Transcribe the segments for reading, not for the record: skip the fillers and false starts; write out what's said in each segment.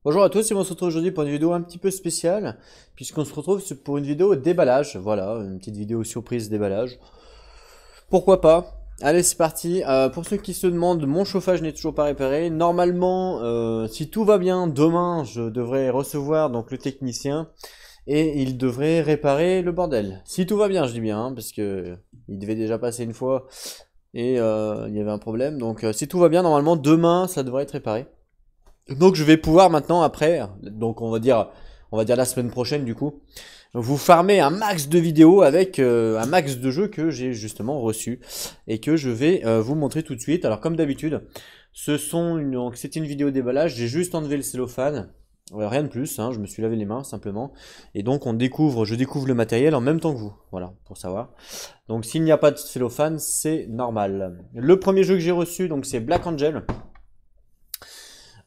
Bonjour à tous, et on se retrouve aujourd'hui pour une vidéo un petit peu spéciale, puisqu'on se retrouve pour une vidéo déballage. Voilà, une petite vidéo surprise déballage. Pourquoi pas? Allez, c'est parti. Pour ceux qui se demandent, mon chauffage n'est toujours pas réparé. Normalement, si tout va bien, demain, je devrais recevoir donc le technicien et il devrait réparer le bordel. Si tout va bien, je dis bien, hein, parce que il devait déjà passer une fois et il y avait un problème. Donc, si tout va bien, normalement, demain, ça devrait être réparé. Donc je vais pouvoir maintenant après, donc on va dire la semaine prochaine du coup, vous farmer un max de vidéos avec un max de jeux que j'ai justement reçus et que je vais vous montrer tout de suite. Alors comme d'habitude, donc c'est une vidéo déballage, j'ai juste enlevé le cellophane, rien de plus, hein, je me suis lavé les mains simplement et donc je découvre le matériel en même temps que vous, voilà pour savoir. Donc s'il n'y a pas de cellophane, c'est normal. Le premier jeu que j'ai reçu donc c'est Black Angel.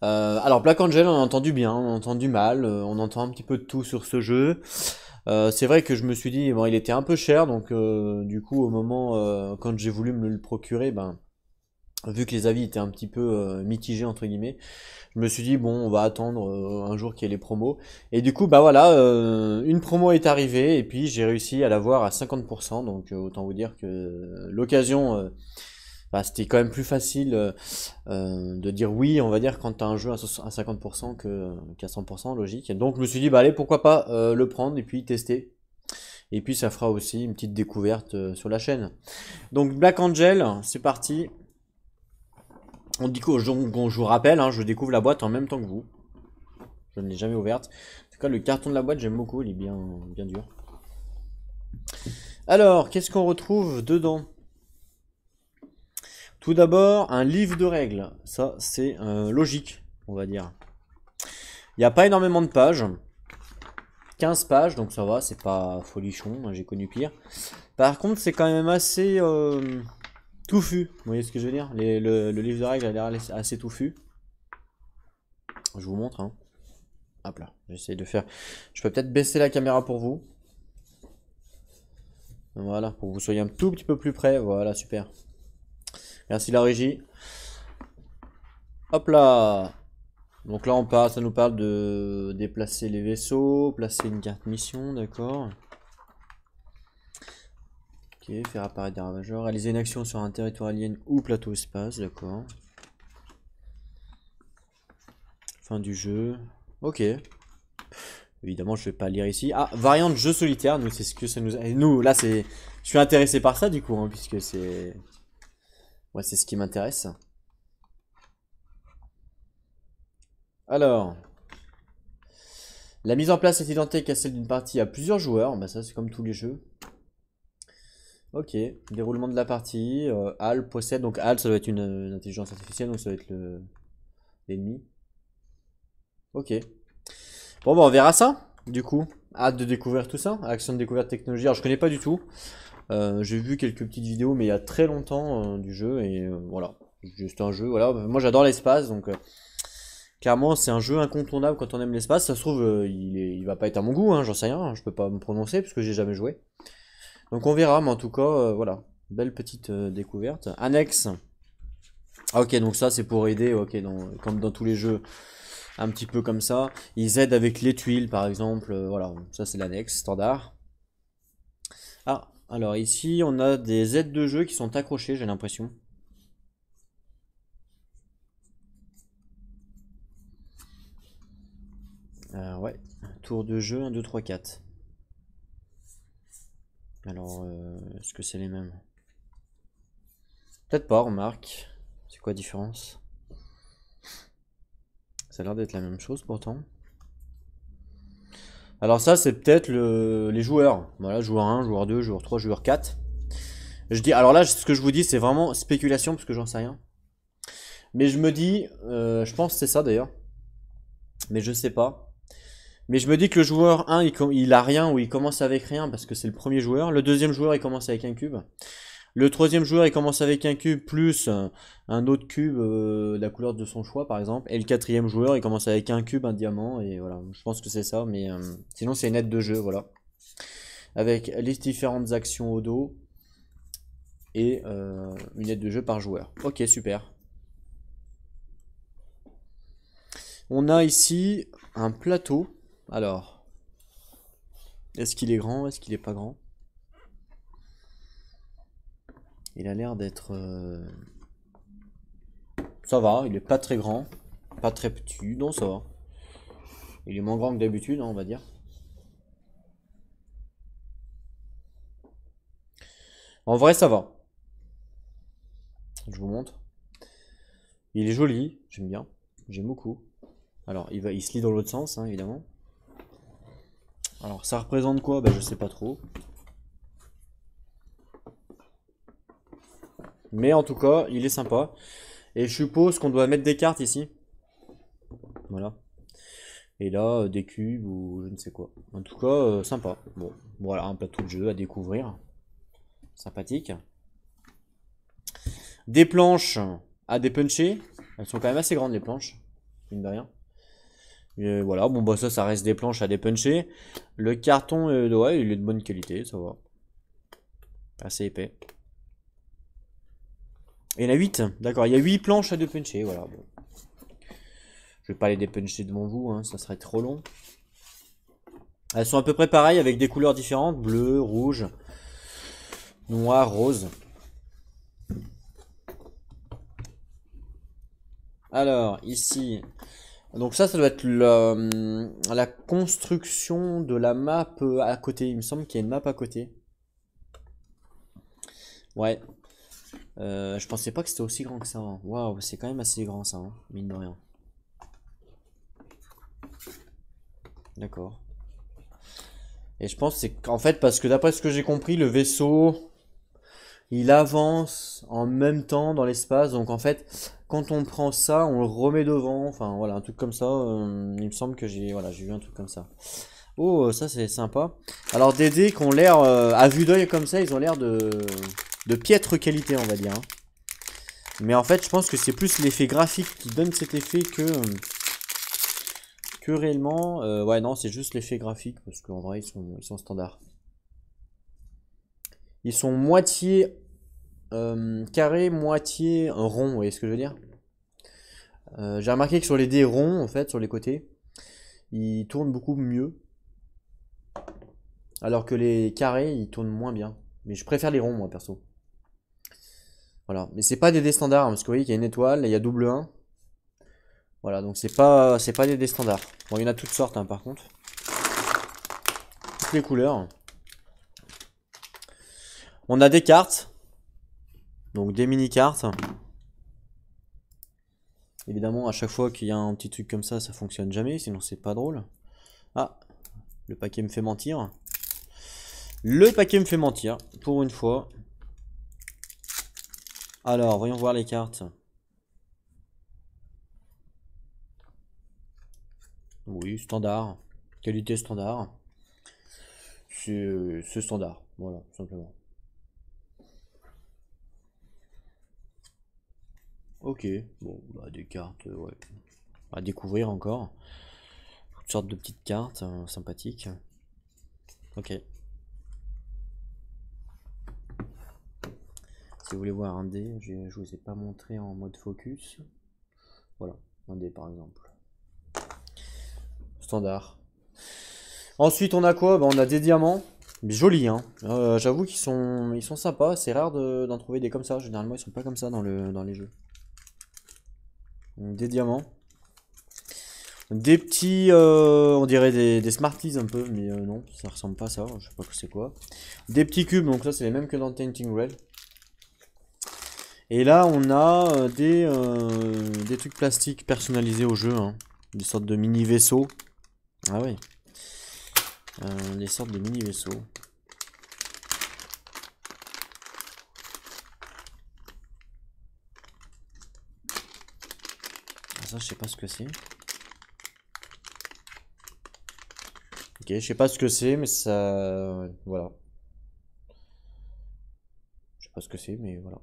Alors Black Angel, on a entendu bien, on a entendu mal, on entend un petit peu de tout sur ce jeu. C'est vrai que je me suis dit, bon, il était un peu cher, donc du coup, au moment quand j'ai voulu me le procurer, ben, vu que les avis étaient un petit peu mitigés entre guillemets, je me suis dit bon, on va attendre un jour qu'il y ait les promos. Et du coup, bah voilà, une promo est arrivée et puis j'ai réussi à l'avoir à 50%, donc autant vous dire que l'occasion bah, c'était quand même plus facile de dire oui, on va dire, quand tu as un jeu à 50% qu'à 100%, logique. Et donc je me suis dit, bah allez, pourquoi pas le prendre et puis tester. Et puis ça fera aussi une petite découverte sur la chaîne. Donc Black Angel, c'est parti. Je vous rappelle, hein, je découvre la boîte en même temps que vous. Je ne l'ai jamais ouverte. En tout cas, le carton de la boîte, j'aime beaucoup, il est bien, bien dur. Alors, qu'est-ce qu'on retrouve dedans? Tout d'abord, un livre de règles. Ça, c'est logique, on va dire. Il n'y a pas énormément de pages. 15 pages, donc ça va, c'est pas folichon, hein, j'ai connu pire. Par contre, c'est quand même assez touffu. Vous voyez ce que je veux dire? Le livre de règles a l'air assez touffu. Je vous montre, hein. Hop là, j'essaie de faire. Je peux peut-être baisser la caméra pour vous. Voilà, pour que vous soyez un tout petit peu plus près. Voilà, super. Merci la régie. Hop là. Donc là, ça nous parle de déplacer les vaisseaux, placer une carte mission, d'accord. Ok, faire apparaître des ravageurs, réaliser une action sur un territoire alien ou plateau espace, d'accord. Fin du jeu. Ok. Évidemment, je vais pas lire ici. Ah, variante jeu solitaire, nous, c'est ce que ça nous... Et nous, là, c'est... Je suis intéressé par ça, du coup, hein, puisque c'est... Ouais, c'est ce qui m'intéresse. Alors... La mise en place est identique à celle d'une partie à plusieurs joueurs. Bah ça, c'est comme tous les jeux. Ok. Déroulement de la partie. HAL possède... Donc HAL, ça doit être une intelligence artificielle, donc ça doit être l'ennemi. Ok. Bon, bah on verra ça, du coup. Hâte de découvrir tout ça. Action de découverte technologie. Alors, je connais pas du tout. J'ai vu quelques petites vidéos, mais il y a très longtemps du jeu. Et voilà. Juste un jeu. Voilà. Moi, j'adore l'espace. Donc, clairement, c'est un jeu incontournable quand on aime l'espace. Ça se trouve, il va pas être à mon goût. Hein, j'en sais rien. Je peux pas me prononcer parce que j'ai jamais joué. Donc, on verra. Mais en tout cas, voilà. Belle petite découverte. Annexe. Ah, ok. Donc, ça, c'est pour aider. Ok. Comme dans tous les jeux. Un petit peu comme ça. Ils aident avec les tuiles, par exemple. Voilà, ça c'est l'annexe standard. Ah, alors ici, on a des aides de jeu qui sont accrochées, j'ai l'impression. Ouais, tour de jeu 1, 2, 3, 4. Alors, est-ce que c'est les mêmes? Peut-être pas, remarque. C'est quoi la différence? Ça a l'air d'être la même chose pourtant. Alors ça, c'est peut-être les joueurs. Voilà, joueur 1, joueur 2, joueur 3, joueur 4. Je dis, alors là, ce que je vous dis, c'est vraiment spéculation parce que j'en sais rien. Mais je me dis, je pense que c'est ça d'ailleurs, mais je sais pas. Mais je me dis que le joueur 1, il a rien ou il commence avec rien parce que c'est le premier joueur. Le deuxième joueur, il commence avec un cube. Le troisième joueur, il commence avec un cube plus un autre cube de la couleur de son choix, par exemple. Et le quatrième joueur, il commence avec un cube, un diamant, et voilà. Je pense que c'est ça, mais sinon c'est une aide de jeu, voilà. Avec les différentes actions au dos et une aide de jeu par joueur. Ok, super. On a ici un plateau. Alors, est-ce qu'il est grand? Est-ce qu'il est pas grand? Il a l'air d'être... Ça va, il est pas très grand. Pas très petit, non ça va. Il est moins grand que d'habitude, hein, on va dire. En vrai, ça va. Je vous montre. Il est joli, j'aime bien. J'aime beaucoup. Alors, il se lit dans l'autre sens, hein, évidemment. Alors, ça représente quoi? Bah, je sais pas trop. Mais en tout cas, il est sympa. Et je suppose qu'on doit mettre des cartes ici. Voilà. Et là, des cubes ou je ne sais quoi. En tout cas, sympa. Bon, voilà, un plateau de jeu à découvrir. Sympathique. Des planches à dépuncher. Elles sont quand même assez grandes, les planches. Mine de rien. Et voilà, bon bah ça reste des planches à dépuncher. Le carton, ouais, il est de bonne qualité, ça va. Assez épais. Il y en a 8, d'accord, il y a 8 planches à dépuncher, voilà. Bon. Je vais pas les dépuncher devant vous, hein, ça serait trop long. Elles sont à peu près pareilles avec des couleurs différentes, bleu, rouge, noir, rose. Alors, ici, donc ça doit être la construction de la map à côté. Il me semble qu'il y a une map à côté. Ouais. Je pensais pas que c'était aussi grand que ça. Hein. Waouh, c'est quand même assez grand ça, hein, mine de rien. D'accord. Et je pense que c'est qu'en fait, parce que d'après ce que j'ai compris, le vaisseau, il avance en même temps dans l'espace. Donc en fait, quand on prend ça, on le remet devant. Enfin voilà, un truc comme ça. Il me semble que j'ai vu un truc comme ça. Oh, ça c'est sympa. Alors des dés qui ont l'air, à vue d'œil comme ça, ils ont l'air de piètre qualité, on va dire. Hein. Mais en fait, je pense que c'est plus l'effet graphique qui donne cet effet que réellement. Ouais, non, c'est juste l'effet graphique parce qu'en vrai, ils sont standards. Ils sont moitié carré, moitié rond, vous voyez ce que je veux dire? J'ai remarqué que sur les dés ronds, en fait, sur les côtés, ils tournent beaucoup mieux. Alors que les carrés, ils tournent moins bien. Mais je préfère les ronds, moi, perso. Voilà. Mais c'est pas des dés standards, hein, parce que vous voyez qu'il y a une étoile, et il y a double 1. Voilà, donc c'est pas des dés standards. Bon, il y en a toutes sortes, hein, par contre. Toutes les couleurs. On a des cartes. Donc des mini-cartes. Évidemment, à chaque fois qu'il y a un petit truc comme ça fonctionne jamais, sinon c'est pas drôle. Ah, le paquet me fait mentir. Le paquet me fait mentir, pour une fois. Alors, voyons voir les cartes. Oui, standard. Qualité standard. C'est standard, voilà, tout simplement. Ok, bon, bah des cartes, ouais. À découvrir encore. Toutes sortes de petites cartes sympathiques. Ok. Si vous voulez voir un dé, je vous ai pas montré en mode focus. Voilà, un dé par exemple. Standard. Ensuite, on a quoi? Bah, on a des diamants. Jolis, hein. J'avoue qu'ils sont sympas. C'est rare d'en trouver des comme ça. Généralement, ils sont pas comme ça dans les jeux. Donc, des diamants. Des petits, on dirait des Smarties un peu, mais non, ça ressemble pas à ça. Je sais pas que c'est quoi. Des petits cubes, donc ça, c'est les mêmes que dans Tainting Red. Et là, on a des trucs plastiques personnalisés au jeu, hein. Des sortes de mini vaisseaux. Ah oui. Des sortes de mini vaisseaux. Ah, ça, je sais pas ce que c'est. Ok, je sais pas ce que c'est, mais ça... Voilà. Je sais pas ce que c'est, mais voilà.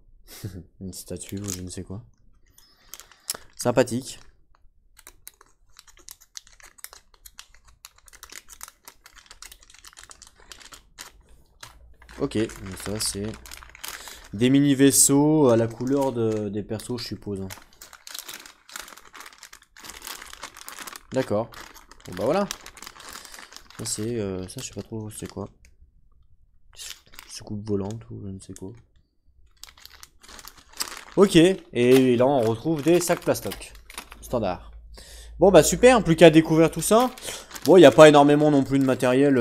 Une statue ou je ne sais quoi. Sympathique. Ok, donc ça c'est des mini vaisseaux à la couleur des persos, je suppose. Hein. D'accord. Bon bah voilà. Ça c'est... ça je sais pas trop c'est quoi. Soucoupe volante ou je ne sais quoi. Ok. Et là on retrouve des sacs plastoc. Standard. Bon bah super, plus qu'à découvrir tout ça. Bon, il n'y a pas énormément non plus de matériel,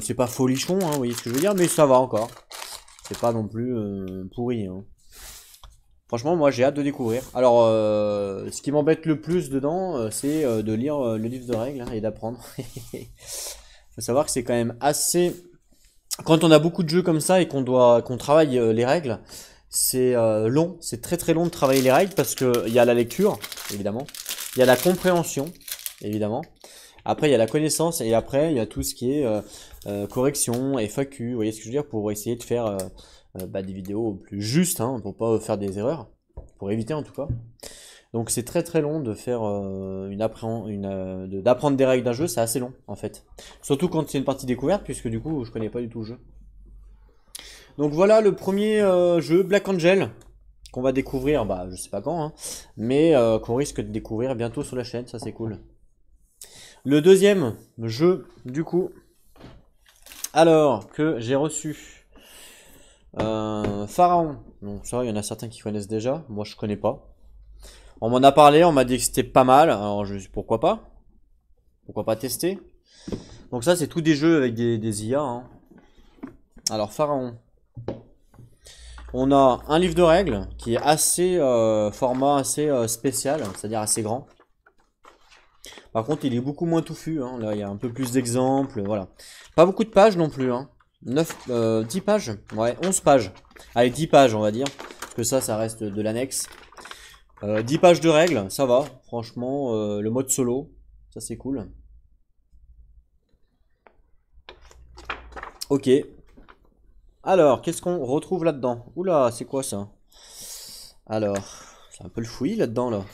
c'est pas folichon, hein, vous voyez ce que je veux dire, mais ça va encore. C'est pas non plus pourri. Hein. Franchement, moi j'ai hâte de découvrir. Alors, ce qui m'embête le plus dedans, c'est de lire le livre de règles hein, et d'apprendre. Faut savoir que c'est quand même assez... Quand on a beaucoup de jeux comme ça et qu'on travaille les règles, c'est long, c'est très très long de travailler les règles parce que il y a la lecture, évidemment, il y a la compréhension, évidemment. Après, il y a la connaissance et après, il y a tout ce qui est correction, FAQ, vous voyez ce que je veux dire, pour essayer de faire des vidéos plus justes, hein, pour pas faire des erreurs, pour éviter en tout cas. Donc c'est très très long de faire d'apprendre des règles d'un jeu, c'est assez long en fait. Surtout quand c'est une partie découverte, puisque du coup je connais pas du tout le jeu. Donc voilà le premier jeu, Black Angel, qu'on va découvrir, bah je sais pas quand, hein, mais qu'on risque de découvrir bientôt sur la chaîne, ça c'est cool. Le deuxième jeu, du coup, alors que j'ai reçu Pharaon. Donc ça, il y en a certains qui connaissent déjà. Moi, je connais pas. On m'en a parlé, on m'a dit que c'était pas mal. Alors, pourquoi pas? Pourquoi pas tester? Donc ça, c'est tous des jeux avec des IA. Hein. Alors, Pharaon. On a un livre de règles qui est assez format assez spécial, c'est-à-dire assez grand. Par contre, il est beaucoup moins touffu. Hein. Là, il y a un peu plus d'exemples. Voilà. Pas beaucoup de pages non plus. Hein. 10 pages. Ouais, 11 pages. Allez, 10 pages, on va dire. Parce que ça reste de l'annexe. 10 pages de règles, ça va. Franchement, le mode solo, ça c'est cool. Ok. Alors, qu'est-ce qu'on retrouve là-dedans? Oula, c'est quoi ça? Alors, c'est un peu le fouillis là-dedans, là.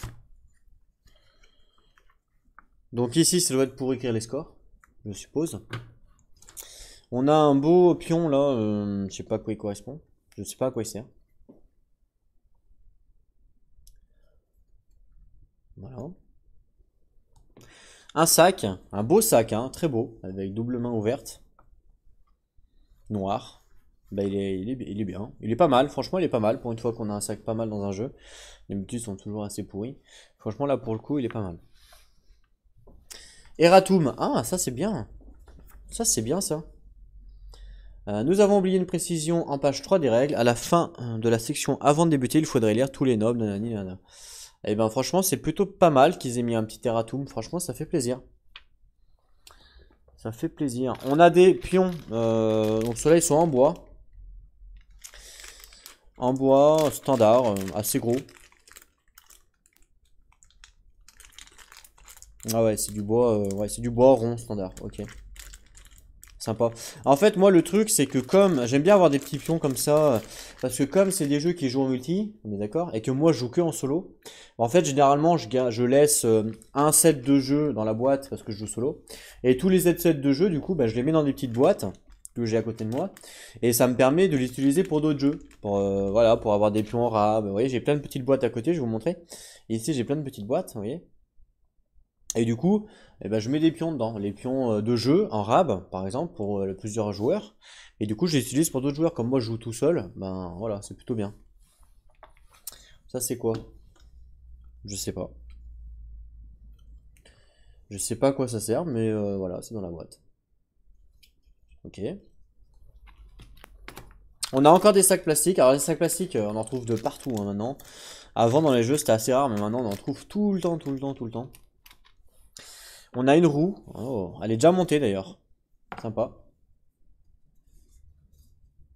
Donc ici, ça doit être pour écrire les scores, je suppose. On a un beau pion, là. Je sais pas à quoi il correspond. Je sais pas à quoi il sert. Voilà. Un sac, un beau sac, hein, très beau, avec double main ouverte. Noir. Bah, il est bien. Il est pas mal, franchement, il est pas mal. Pour une fois qu'on a un sac pas mal dans un jeu. Les d'habitude sont toujours assez pourris. Franchement, là, pour le coup, il est pas mal. Eratum. Ah, ça, c'est bien. Ça, c'est bien, ça. Nous avons oublié une précision en page 3 des règles. À la fin de la section avant de débuter, il faudrait lire tous les nobles. Nanani, nanana. Et ben, franchement, c'est plutôt pas mal qu'ils aient mis un petit Eratum. Franchement, ça fait plaisir. Ça fait plaisir. On a des pions. Donc, ceux-là, ils sont en bois. En bois standard, assez gros. Ah ouais, c'est du bois, ouais, c'est du bois rond standard. Ok, sympa. En fait, moi, le truc, c'est que comme j'aime bien avoir des petits pions comme ça, parce que comme c'est des jeux qui jouent en multi, on est d'accord, et que moi, je joue que en solo. En fait, généralement, je laisse un set de jeux dans la boîte parce que je joue solo, et tous les sets de jeux, du coup, bah, je les mets dans des petites boîtes que j'ai à côté de moi, et ça me permet de les utiliser pour d'autres jeux, pour voilà, pour avoir des pions rares. Vous voyez, j'ai plein de petites boîtes à côté, je vais vous montrer. Et ici, j'ai plein de petites boîtes, vous voyez. Et du coup, eh ben, je mets des pions dedans, les pions de jeu en rab, par exemple, pour plusieurs joueurs. Et du coup, je les utilise pour d'autres joueurs. Comme moi, je joue tout seul, ben voilà, c'est plutôt bien. Ça, c'est quoi? Je sais pas. Je sais pas à quoi ça sert, mais voilà, c'est dans la boîte. Ok. On a encore des sacs plastiques. Alors, les sacs plastiques, on en trouve de partout hein, maintenant. Avant, dans les jeux, c'était assez rare, mais maintenant, on en trouve tout le temps, tout le temps, tout le temps. On a une roue. Oh, elle est déjà montée d'ailleurs. Sympa.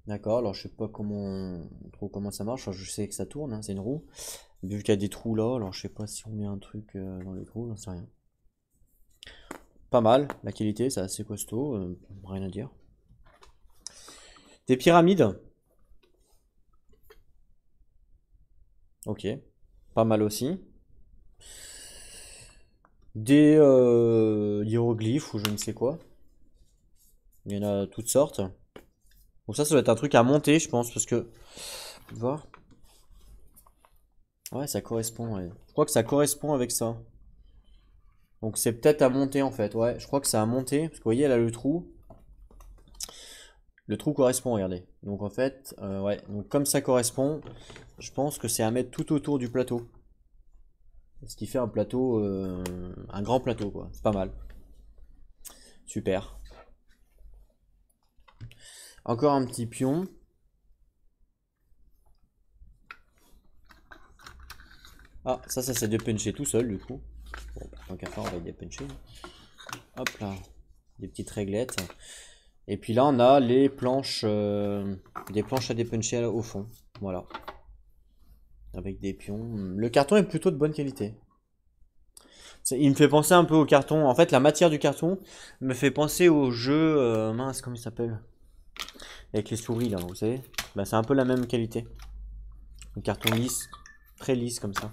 D'accord, alors je sais pas trop comment ça marche. Enfin, je sais que ça tourne, hein, c'est une roue. Vu qu'il y a des trous là, alors je sais pas si on met un truc dans les trous, j'en sais rien. Pas mal, la qualité, c'est assez costaud, rien à dire. Des pyramides. Ok, pas mal aussi. Des hiéroglyphes ou je ne sais quoi. Il y en a toutes sortes. Donc ça doit être un truc à monter, je pense, parce que... Voir. Ouais, ça correspond, ouais. Je crois que ça correspond avec ça. Donc c'est peut-être à monter en fait. Ouais, je crois que c'est à monter. Parce que vous voyez là le trou. Le trou correspond, regardez. Donc en fait, ouais. Donc comme ça correspond, je pense que c'est à mettre tout autour du plateau. Ce qui fait un plateau, un grand plateau quoi. C'est pas mal. Super. Encore un petit pion. Ah, ça s'est dépunché tout seul du coup. Bon, tant qu'à faire, on va y dépuncher. Hop là. Des petites réglettes. Et puis là, on a les planches, des planches à dépuncher au fond. Voilà. Avec des pions. Le carton est plutôt de bonne qualité. Il me fait penser un peu au carton. En fait, la matière du carton me fait penser au jeu. Mince, comment il s'appelle? Avec les souris là, vous savez. Bah, c'est un peu la même qualité. Un carton lisse. Très lisse comme ça.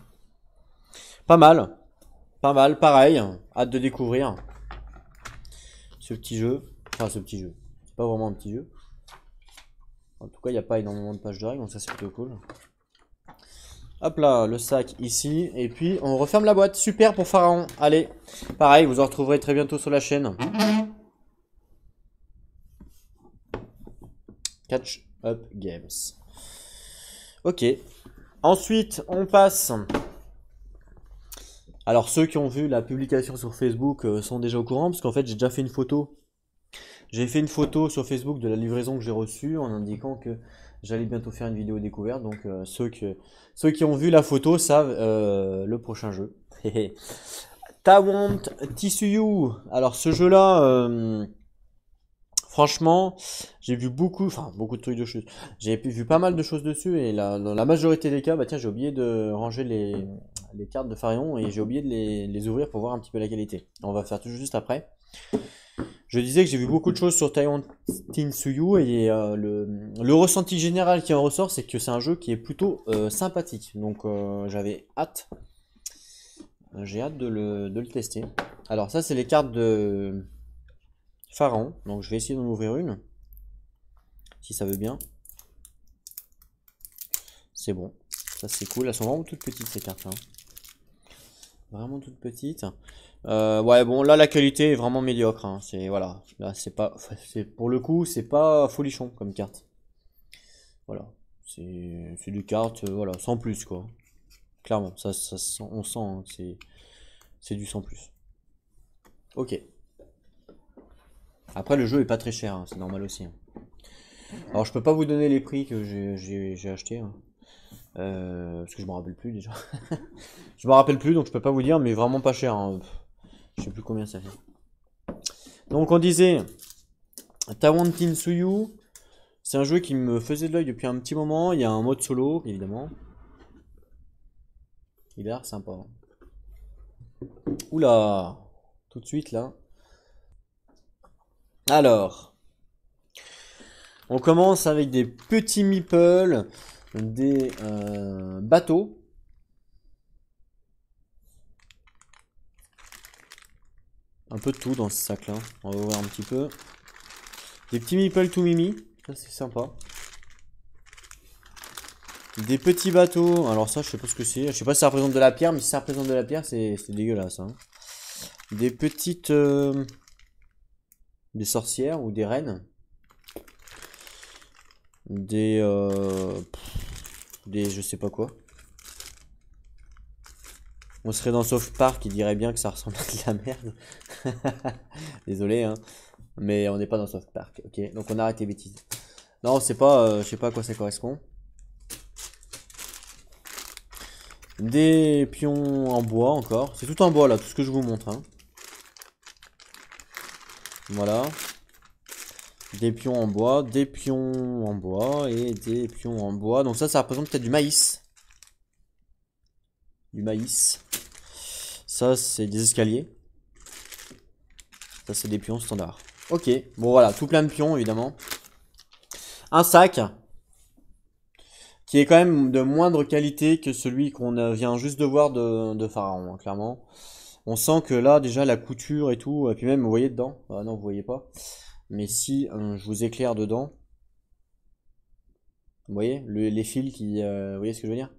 Pas mal. Pas mal, pareil. Hâte de découvrir ce petit jeu. Enfin, ce petit jeu. C'est pas vraiment un petit jeu. En tout cas, il n'y a pas énormément de pages de règles, donc ça c'est plutôt cool. Hop là, le sac ici. Et puis, on referme la boîte. Super pour Pharaon. Allez, pareil, vous en retrouverez très bientôt sur la chaîne. Catch Up Games. Ok. Ensuite, on passe. Alors, ceux qui ont vu la publication sur Facebook sont déjà au courant, parce qu'en fait, j'ai déjà fait une photo. J'ai fait une photo sur Facebook de la livraison que j'ai reçue en indiquant que j'allais bientôt faire une vidéo découverte. Donc, ceux qui ont vu la photo savent le prochain jeu. Tawant Tisuyu. Alors, ce jeu-là. Franchement, j'ai vu beaucoup de trucs de choses. J'ai vu pas mal de choses dessus et dans la majorité des cas, bah tiens, j'ai oublié de ranger les cartes de Pharaon et j'ai oublié de les ouvrir pour voir un petit peu la qualité. On va faire tout juste après. Je disais que j'ai vu beaucoup de choses sur Taiwan Tinsuyu et le ressenti général qui en ressort, c'est que c'est un jeu qui est plutôt sympathique. Donc j'avais hâte. J'ai hâte de le tester. Alors ça, c'est les cartes de Pharaon. Donc je vais essayer d'en ouvrir une. Si ça veut bien. C'est bon. Ça c'est cool. Elles sont vraiment toutes petites ces cartes là. Vraiment toutes petites. Ouais bon là la qualité est vraiment médiocre. Hein. C'est voilà. Là c'est pas. Pour le coup c'est pas folichon comme carte. Voilà. C'est des cartes voilà sans plus quoi. Clairement ça on sent hein, que c'est du sans plus. Ok. Après le jeu est pas très cher. Hein, c'est normal aussi. Hein. Alors je peux pas vous donner les prix que j'ai acheté. Hein. Parce que je me rappelle plus déjà. Je me rappelle plus donc je peux pas vous dire mais vraiment pas cher. Hein. Je sais plus combien ça fait. Donc on disait Tawant Tinsuyu. C'est un jeu qui me faisait de l'œil depuis un petit moment. Il y a un mode solo évidemment. Il a l'air sympa. Oula. Tout de suite là. Alors. On commence avec des petits meeples. Des bateaux. Un peu de tout dans ce sac là. On va voir un petit peu. Des petits meeples tout mimi. Ça c'est sympa. Des petits bateaux. Alors ça je sais pas ce que c'est. Je sais pas si ça représente de la pierre. Mais si ça représente de la pierre c'est dégueulasse. Hein. Des petites... des sorcières ou des reines. Des... des je sais pas quoi. On serait dans South Park, il dirait bien que ça ressemble à de la merde. Désolé, hein. Mais on n'est pas dans South Park. Ok, donc on arrête les bêtises. Non, c'est pas, je sais pas à quoi ça correspond. Des pions en bois encore. C'est tout en bois là, tout ce que je vous montre. Hein. Voilà. Des pions en bois, des pions en bois et des pions en bois. Donc ça représente peut-être du maïs. Du maïs. Ça, c'est des escaliers. Ça, c'est des pions standards. Ok, bon voilà, tout plein de pions évidemment. Un sac qui est quand même de moindre qualité que celui qu'on vient juste de voir de Pharaon, hein, clairement. On sent que là, déjà, la couture et tout, et puis même, vous voyez dedans. Ah non, vous voyez pas. Mais si je vous éclaire dedans, vous voyez, les fils qui... vous voyez ce que je veux dire?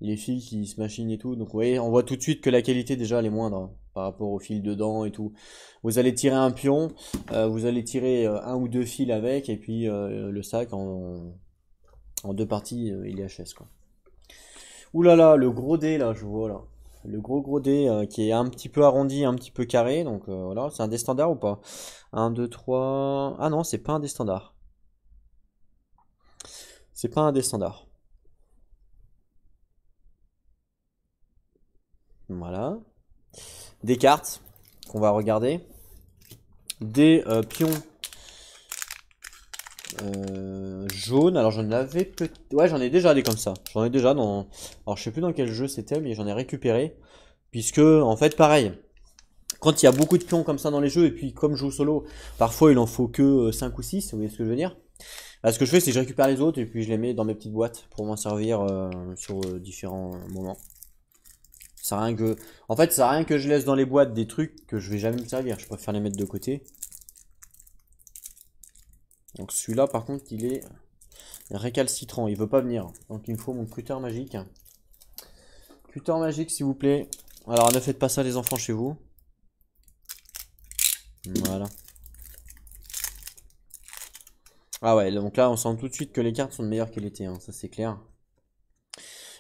Les fils qui se machinent et tout. Donc, vous voyez, on voit tout de suite que la qualité, déjà, elle est moindre. par rapport au fil dedans et tout. Vous allez tirer un pion, vous allez tirer un ou deux fils avec, et puis le sac en deux parties, il est HS quoi. Ouh là là, le gros dé là, je vois là. Le gros dé qui est un petit peu arrondi, un petit peu carré, donc voilà, c'est un dé standard ou pas? 1, 2, 3... Ah non, c'est pas un dé standard. C'est pas un dé standard. Voilà. Des cartes qu'on va regarder. Des pions jaunes. Alors j'en avais peut-être... Ouais, j'en ai déjà des comme ça. J'en ai déjà dans... Alors je sais plus dans quel jeu c'était, mais j'en ai récupéré. Puisque, en fait, pareil. Quand il y a beaucoup de pions comme ça dans les jeux, et puis comme je joue solo, parfois il en faut que 5 ou 6, vous voyez ce que je veux dire? Là, ce que je fais, c'est que je récupère les autres, et puis je les mets dans mes petites boîtes pour m'en servir sur différents moments. Ça sert à rien que... En fait, ça sert à rien que je laisse dans les boîtes des trucs que je vais jamais me servir. Je préfère les mettre de côté. Donc celui-là, par contre, il est récalcitrant. Il veut pas venir. Donc il me faut mon cutter magique. Cutter magique, s'il vous plaît. Alors, ne faites pas ça, les enfants, chez vous. Voilà. Ah ouais, donc là, on sent tout de suite que les cartes sont de meilleure qualité. Hein, ça, c'est clair.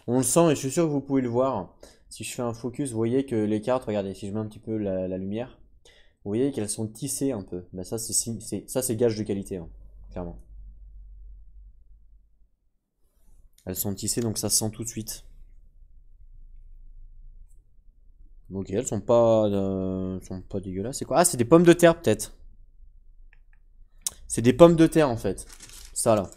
On le sent, et je suis sûr que vous pouvez le voir. Si je fais un focus, vous voyez que les cartes, regardez, si je mets un petit peu la lumière, vous voyez qu'elles sont tissées un peu. Ben ça, c'est gage de qualité, hein, clairement. Elles sont tissées, donc ça se sent tout de suite. Ok, elles sont pas dégueulasses. C'est quoi? Ah, c'est des pommes de terre, peut-être. C'est des pommes de terre, en fait. Ça, là.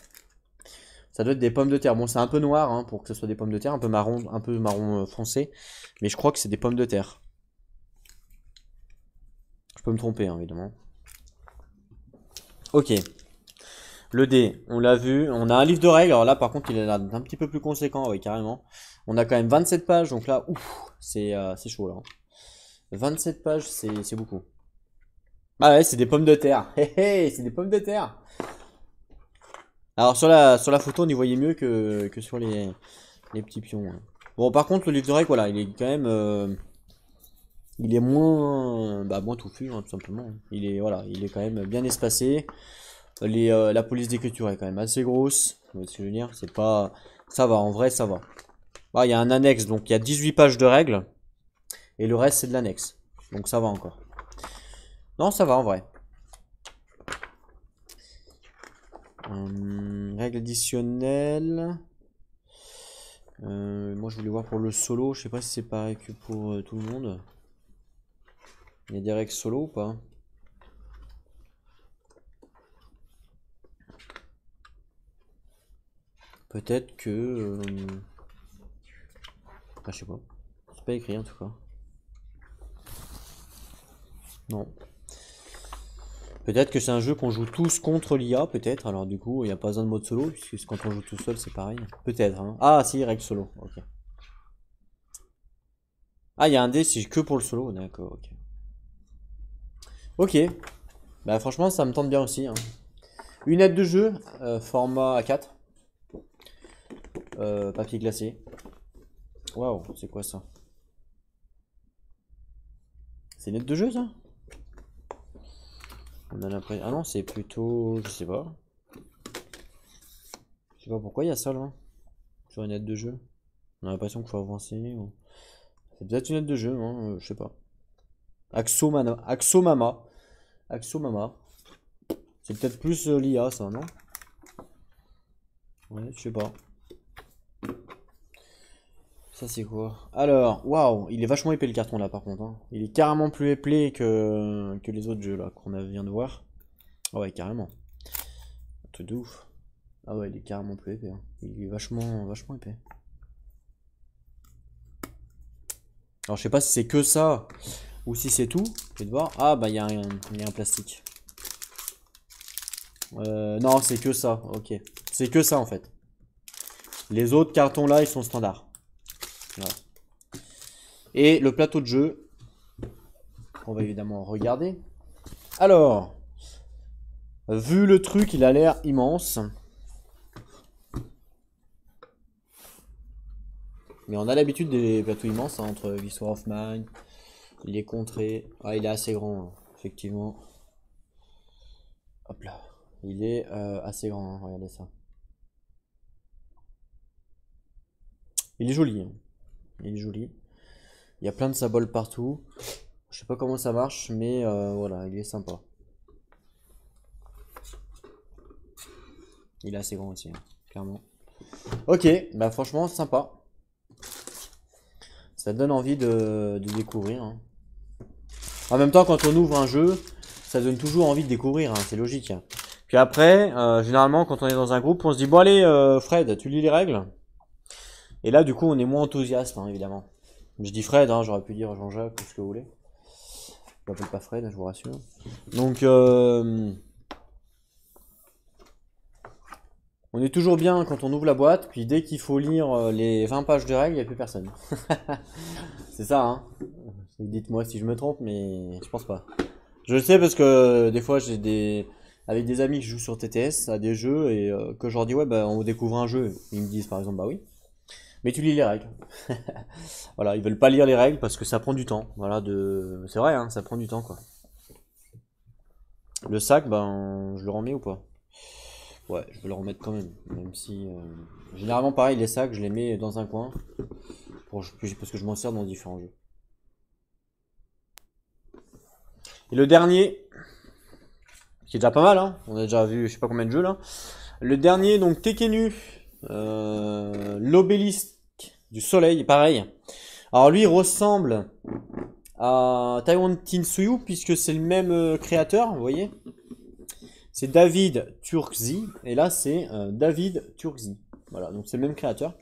Ça doit être des pommes de terre. Bon, c'est un peu noir, hein, pour que ce soit des pommes de terre. Un peu marron foncé. Mais je crois que c'est des pommes de terre. Je peux me tromper, hein, évidemment. Ok. Le dé, on l'a vu. On a un livre de règles. Alors là, par contre, il a l'air un petit peu plus conséquent. Oui, carrément. On a quand même 27 pages. Donc là, ouf, c'est chaud, là. 27 pages, c'est beaucoup. Ah ouais, c'est des pommes de terre. Hé hé, c'est des pommes de terre. Alors sur la photo, on y voyait mieux que sur les petits pions. Hein. Bon, par contre, le livre de règles, voilà, il est quand même... il est moins touffu, hein, tout simplement. Voilà, il est quand même bien espacé. La police d'écriture est quand même assez grosse. Vous voyez ce que je veux dire? C'est pas... Ça va, en vrai, ça va. Ah, il y a un annexe, donc il y a 18 pages de règles. Et le reste, c'est de l'annexe. Donc ça va encore. Non, ça va en vrai. Règle additionnelle. Moi, je voulais voir pour le solo. Je sais pas si c'est pareil que pour tout le monde. Il y a des règles solo ou pas? Peut-être que... Ah, je sais pas. C'est pas écrit en tout cas. Non. Peut-être que c'est un jeu qu'on joue tous contre l'IA, peut-être. Alors du coup, il n'y a pas besoin de mode solo, puisque quand on joue tout seul, c'est pareil. Peut-être. Hein. Ah, si, règle solo. Ok. Ah, il y a un dé, c'est que pour le solo. D'accord, ok. Ok. Bah franchement, ça me tente bien aussi. Hein. Une aide de jeu, format A4. Papier glacé. Waouh, c'est quoi ça? C'est une aide de jeu, ça? On a l'impression... Ah non, c'est plutôt... Je sais pas. Je sais pas pourquoi il y a ça, là. Sur une aide de jeu. On a l'impression qu'il faut avancer. Ou... C'est peut-être une aide de jeu, hein, je sais pas. Axomama. Axomama. C'est peut-être plus l'IA, ça, non? Ouais, je sais pas. Ça, c'est quoi? Alors, waouh, il est vachement épais le carton, là, par contre. Hein. Il est carrément plus épais que les autres jeux, là, qu'on vient de voir. Ah ouais, carrément. Un truc de ouf. Ah ouais, il est carrément plus épais. Hein. Il est vachement épais. Alors, je sais pas si c'est que ça ou si c'est tout. Je vais te voir. Ah, bah, il y a un plastique. Non, c'est que ça. Ok. C'est que ça, en fait. Les autres cartons, là, ils sont standards. Voilà. Et le plateau de jeu, on va évidemment regarder. Alors, vu le truc, il a l'air immense. Mais on a l'habitude des plateaux immenses, hein, entre War of Mine, Il est contré. Ah, il est assez grand, hein, effectivement. Hop là. Il est assez grand, hein, regardez ça. Il est joli, hein. Il est joli. Il y a plein de symboles partout. Je sais pas comment ça marche, mais voilà, il est sympa. Il est assez grand aussi, hein, clairement. Ok, bah franchement, sympa. Ça donne envie de découvrir, hein. En même temps, quand on ouvre un jeu, ça donne toujours envie de découvrir, hein, c'est logique, hein. Puis après, généralement, quand on est dans un groupe, on se dit, bon allez, Fred, tu lis les règles? Et là, du coup, on est moins enthousiaste, hein, évidemment. Je dis Fred, hein, j'aurais pu dire Jean-Jacques, ou ce que vous voulez. Je m'appelle pas Fred, je vous rassure. Donc, on est toujours bien quand on ouvre la boîte, puis dès qu'il faut lire les 20 pages de règles, il n'y a plus personne. C'est ça, hein. Dites-moi si je me trompe, mais je pense pas. Je le sais parce que des fois, avec des amis qui jouent sur TTS à des jeux et que je leur dis, ouais, bah, on découvre un jeu. Ils me disent par exemple, bah oui. Mais tu lis les règles. Voilà, ils veulent pas lire les règles parce que ça prend du temps. Voilà, c'est vrai, hein, ça prend du temps, quoi. Le sac, ben, je le remets ou pas? Ouais, je vais le remettre quand même. Même si. Généralement, pareil, les sacs, je les mets dans un coin. Parce que je m'en sers dans différents jeux. Et le dernier, qui est déjà pas mal, hein. On a déjà vu je sais pas combien de jeux là. Le dernier, donc Tekenu. L'obélisque du soleil, pareil. Alors lui, il ressemble à Taiwan Tinsuyu, puisque c'est le même créateur, vous voyez. C'est David Turkzy, et là c'est David Turkzy. Voilà, donc c'est le même créateur.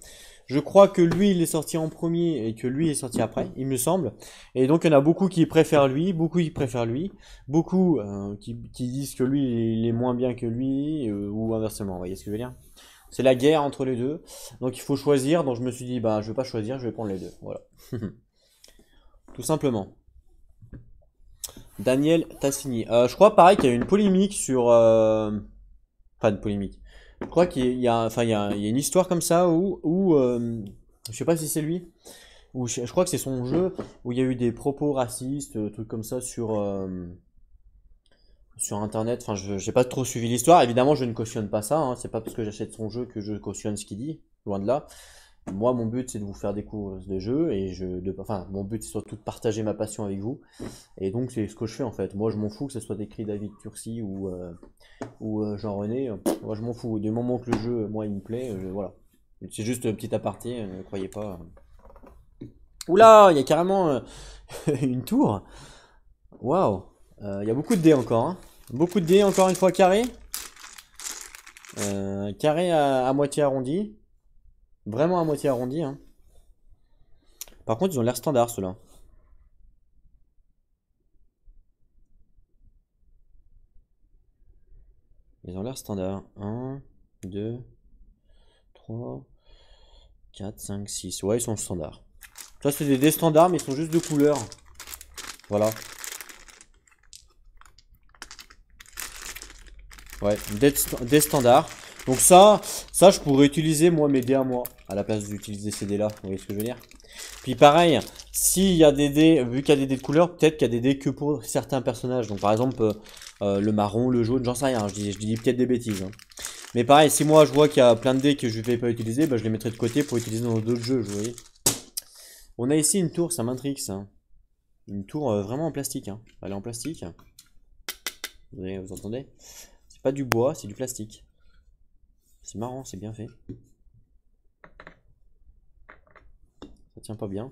Je crois que lui, il est sorti en premier et que lui est sorti après, il me semble. Et donc il y en a beaucoup qui préfèrent lui, beaucoup qui préfèrent lui, beaucoup qui disent que lui, il est moins bien que lui, ou inversement, vous voyez ce que je veux dire? C'est la guerre entre les deux. Donc il faut choisir. Donc je me suis dit, bah je vais pas choisir, je vais prendre les deux. Voilà. Tout simplement. Daniel Tassini. Je crois pareil qu'il y a eu une polémique sur. Enfin, une polémique. Je crois qu'il y a, enfin, il y a une histoire comme ça où je sais pas si c'est lui. Ou je crois que c'est son jeu où il y a eu des propos racistes, trucs comme ça sur internet. Enfin, je j'ai pas trop suivi l'histoire. Évidemment, je ne cautionne pas ça, hein. C'est pas parce que j'achète son jeu que je cautionne ce qu'il dit. Loin de là. Moi, mon but, c'est de vous faire découvrir des jeux et enfin, mon but, c'est surtout de partager ma passion avec vous. Et donc, c'est ce que je fais en fait. Moi, je m'en fous que ce soit écrit David Turcy ou Jean-René. Moi, je m'en fous. Du moment que le jeu, moi, il me plaît, voilà. C'est juste un petit aparté, ne croyez pas. Oula, il y a carrément une tour. Waouh. Il y a beaucoup de dés encore, hein. Beaucoup de dés, encore une fois carré. Carré à moitié arrondi. Vraiment à moitié arrondi, hein. Par contre, ils ont l'air standard, ceux-là. Ils ont l'air standard. 1, 2, 3, 4, 5, 6. Ouais, ils sont standards. Ça, c'est des dés standards, mais ils sont juste de couleur. Voilà. Ouais, des standards. Donc ça, je pourrais utiliser, moi, mes dés à moi, à la place d'utiliser ces dés-là. Vous voyez ce que je veux dire? Puis pareil, s'il y a des dés, vu qu'il y a des dés de couleur, peut-être qu'il y a des dés que pour certains personnages. Donc par exemple, le marron, le jaune, j'en sais rien. Je dis peut-être des bêtises, hein. Mais pareil, si moi je vois qu'il y a plein de dés que je ne vais pas utiliser, bah, je les mettrai de côté pour utiliser dans d'autres jeux, vous voyez. On a ici une tour, ça m'intrigue ça. Une tour vraiment en plastique, hein. Elle est en plastique. Vous entendez? C'est pas du bois, c'est du plastique. C'est marrant, c'est bien fait. Ça tient pas bien.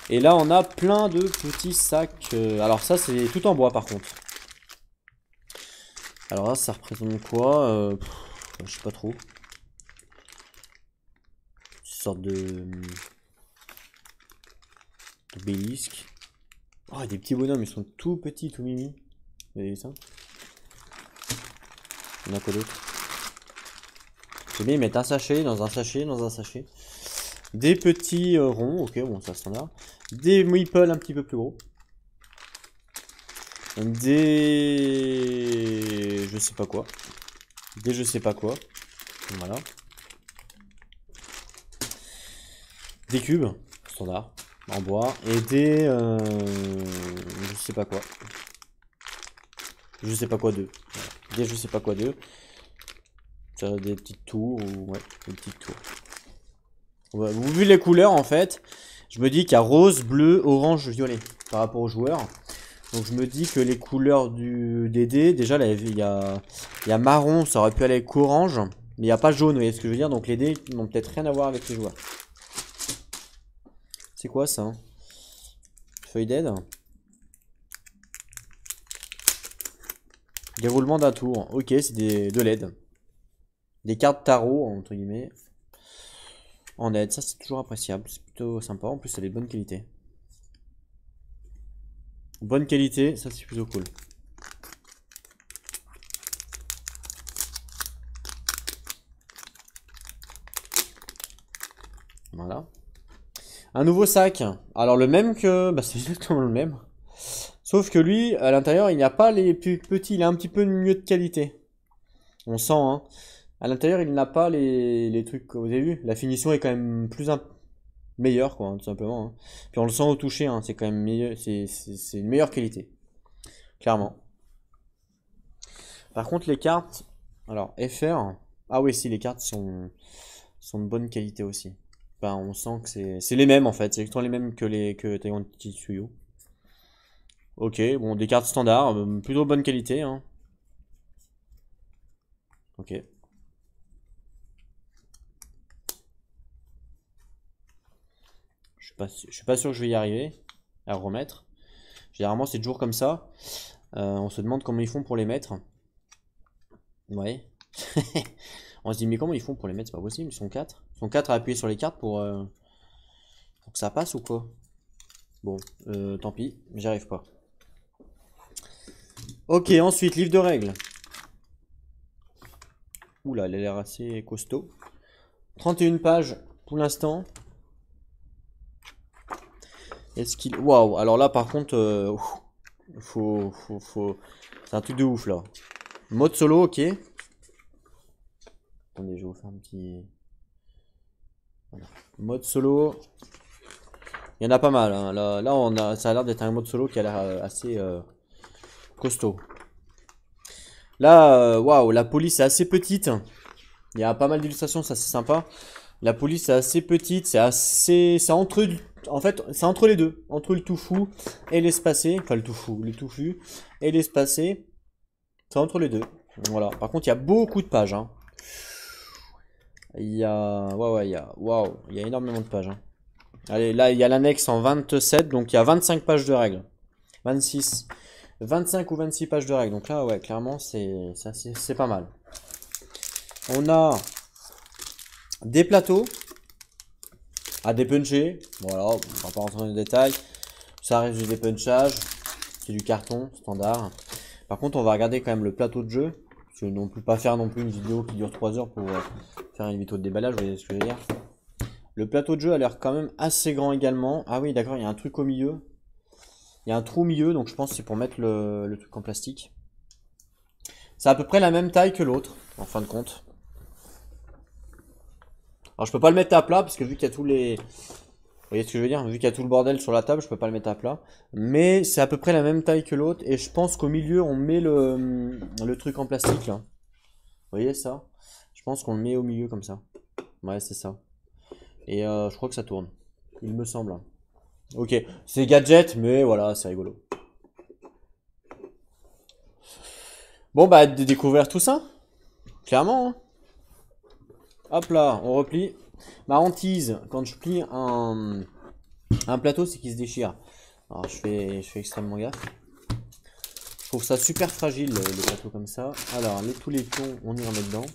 Et là, on a plein de petits sacs. Alors ça, c'est tout en bois par contre. Alors là, ça représente quoi? Je sais pas trop. Une sorte d'obélisque. Oh, des petits bonhommes, ils sont tout petits, tout mimi. Vous avez vu ça? Il y en a quoi d'autre? C'est bien, ils mettent un sachet, dans un sachet, dans un sachet. Des petits ronds, ok, bon, ça standard. Des meeples un petit peu plus gros. Des... je sais pas quoi. Des je sais pas quoi. Voilà. Des cubes, standard. En bois. Et des... je sais pas quoi. Je sais pas quoi d'eux. Des je sais pas quoi d'eux. Des petites tours ou... Ouais, des petites tours. Ouais, vous vu les couleurs en fait, je me dis qu'il y a rose, bleu, orange, violet par rapport aux joueurs. Donc je me dis que les couleurs des dés, déjà là, il y a marron, ça aurait pu aller avec orange, mais il n'y a pas jaune, vous voyez ce que je veux dire. Donc les dés n'ont peut-être rien à voir avec les joueurs. C'est quoi ça? Feuille d'aide. Déroulement d'un tour. Ok, c'est de l'aide. Des cartes tarot, entre guillemets. En aide, ça c'est toujours appréciable. C'est plutôt sympa. En plus, c'est des bonnes qualités. Bonne qualité, ça c'est plutôt cool. Voilà. Un nouveau sac. Alors le même que... Bah c'est exactement le même. Sauf que lui, à l'intérieur, il n'y a pas les plus petits. Il a un petit peu mieux de qualité. On sent, hein. À l'intérieur, il n'a pas les trucs que vous avez vu. La finition est quand même meilleure, quoi, tout simplement. Hein. Puis on le sent au toucher, hein. C'est quand même mieux. C'est une meilleure qualité. Clairement. Par contre, les cartes... Alors, FR... Ah oui, si, les cartes sont de bonne qualité aussi. Enfin, on sent que c'est les mêmes, en fait. C'est exactement les mêmes que Taiwan Tsuyo. Ok, bon, des cartes standards, plutôt bonne qualité, hein. Ok. Je suis pas sûr que je vais y arriver à remettre. Généralement, c'est toujours comme ça. On se demande comment ils font pour les mettre. Ouais. On se dit, mais comment ils font pour les mettre? C'est pas possible, ils sont 4. Ils sont 4 à appuyer sur les cartes pour que ça passe ou quoi? Bon, tant pis, j'y arrive pas. Ok, ensuite, livre de règles. Oula, elle a l'air assez costaud. 31 pages pour l'instant. Est-ce qu'il... Waouh, alors là par contre, c'est un truc de ouf là. Mode solo, ok. Attendez, je vais vous faire un petit... Voilà. Mode solo. Il y en a pas mal, hein. Là ça a l'air d'être un mode solo qui a l'air assez costaud. Là, waouh, la police est assez petite. Il y a pas mal d'illustrations, ça c'est sympa. La police est assez petite, c'est entre, en fait, c'est entre les deux, entre le tout fou et l'espacé, enfin le tout fou, le touffu et l'espacé, c'est entre les deux. Voilà. Par contre, il y a beaucoup de pages, hein. Il y a, ouais, waouh, il y a énormément de pages, hein. Allez, là, il y a l'annexe en 27, donc il y a 25 pages de règles, 26, 25 ou 26 pages de règles. Donc là, ouais, clairement, c'est pas mal. On a des plateaux à dépuncher. Voilà, on va pas rentrer dans les détails. Ça reste du dépunchage. C'est du carton standard. Par contre, on va regarder quand même le plateau de jeu. Je ne non plus pas faire non plus une vidéo qui dure 3 heures pour faire une vidéo de déballage. Vous voyez ce que je veux dire? Le plateau de jeu a l'air quand même assez grand également. Ah oui, d'accord, il y a un truc au milieu. Il y a un trou au milieu, donc je pense que c'est pour mettre le truc en plastique. C'est à peu près la même taille que l'autre, en fin de compte. Alors je peux pas le mettre à plat parce que vu qu'il y a tous les... Vous voyez ce que je veux dire? Vu qu'il y a tout le bordel sur la table, je peux pas le mettre à plat. Mais c'est à peu près la même taille que l'autre. Et je pense qu'au milieu, on met le truc en plastique là. Vous voyez ça? Je pense qu'on le met au milieu comme ça. Ouais, c'est ça. Et je crois que ça tourne. Il me semble. Ok, c'est gadget, mais voilà, c'est rigolo. Bon, bah, de découvrir tout ça. Clairement, hein. Hop là, on replie. Ma hantise, quand je plie un plateau, c'est qu'il se déchire. Alors je fais extrêmement gaffe. Je trouve ça super fragile, les plateaux comme ça. Alors, tous les pions, on y remet dedans.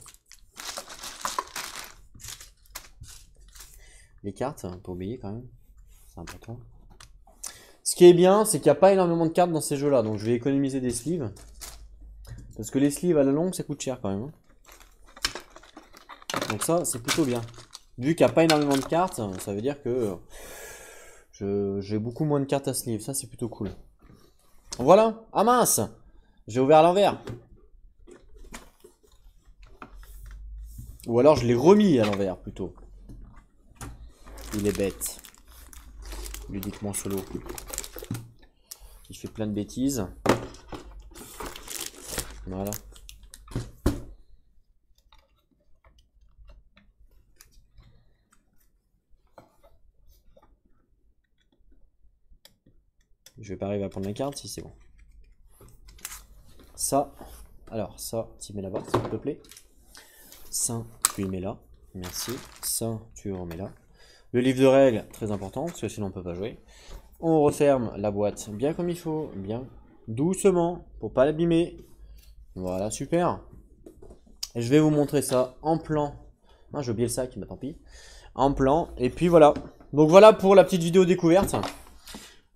Les cartes, pas oublier quand même. C'est important. Ce qui est bien, c'est qu'il n'y a pas énormément de cartes dans ces jeux-là. Donc je vais économiser des sleeves. Parce que les sleeves à la longue, ça coûte cher quand même. Donc ça, c'est plutôt bien. Vu qu'il n'y a pas énormément de cartes, ça veut dire que j'ai beaucoup moins de cartes à sleeve. Ça, c'est plutôt cool. Voilà. Ah mince! J'ai ouvert à l'envers. Ou alors je l'ai remis à l'envers plutôt. Il est bête. ludiquement solo, qui fait plein de bêtises. Voilà. Je vais pas arriver à prendre la carte si c'est bon. Ça, alors ça, tu mets là-bas, s'il te plaît. Ça, tu y mets là. Merci. Ça, tu remets là. Le livre de règles, très important, parce que sinon on peut pas jouer. On referme la boîte bien comme il faut, bien doucement, pour pas l'abîmer. Voilà, super. Et je vais vous montrer ça en plan. Ah, j'ai oublié le sac, mais tant pis. En plan, et puis voilà. Donc voilà pour la petite vidéo découverte.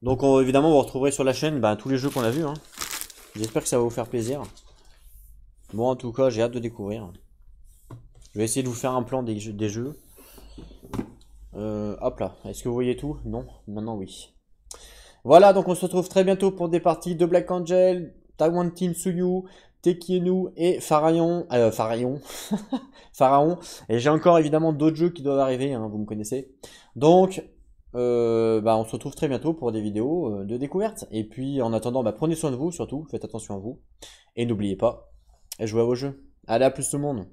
Donc évidemment, vous retrouverez sur la chaîne tous les jeux qu'on a vus. Hein. J'espère que ça va vous faire plaisir. Bon, en tout cas, j'ai hâte de découvrir. Je vais essayer de vous faire un plan des jeux. Hop là, est-ce que vous voyez tout? Non, maintenant oui. Voilà, donc on se retrouve très bientôt pour des parties de Black Angel, Taiwan Team Suyu, Tekienu et Pharaon. Pharaon. Et j'ai encore évidemment d'autres jeux qui doivent arriver, hein, vous me connaissez. Donc, on se retrouve très bientôt pour des vidéos de découverte. Et puis en attendant, prenez soin de vous surtout, faites attention à vous. Et n'oubliez pas, jouez à vos jeux. Allez, à plus tout le monde.